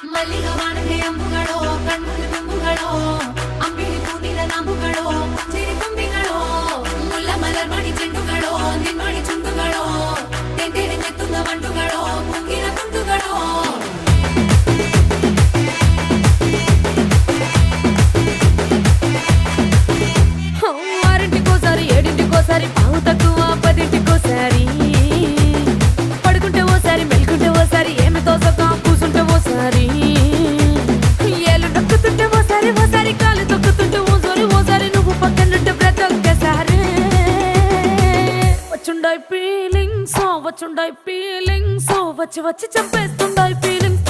ಮಲ್ಲಿಗ ವಾಣಗೆ ಅಂಬುಗಳೋ ಕಣ್ಣುಗಳ ತುಂಬುಗಳೋ ಅಂಬಿಳಿ ಪೂನಿನ ನಾಮುಗಳೋ ಚಿರಿ ತುಂಬಿಗಳೋ ಮುಲ್ಲ ಮಲರ್ ಮಣಿ ಚೆಂಡುಗಳೋ ನಿನ್ಮಣಿ ಚುಂಡುಗಳೋ ತೆಂಟೆಡೆ ನೆತ್ತುದ ಮಂಡುಗಳೋ ಕುಂಗಿನ ತುಂಡುಗಳೋ ఆరింటికోసారి ఏడింటికోసారి పావు తక్కువ పదింటికోసారి పడుకుంటే ఓసారి మెలుకుంటే ఓసారి ఏమి తోసక కూసుంటే ఓసారి ఏళ్ళు నొక్కుతుంటే ఓసారి ఓసారి కాలు తొక్కుతుంటే ఓసారి నువ్వు పక్కనుంటే ప్రతి ఒక్కసారి వచ్చుండాయి ఫీలింగ్స్ వచ్చి వచ్చి చంపేస్తుండాయి ఫీలింగ్స్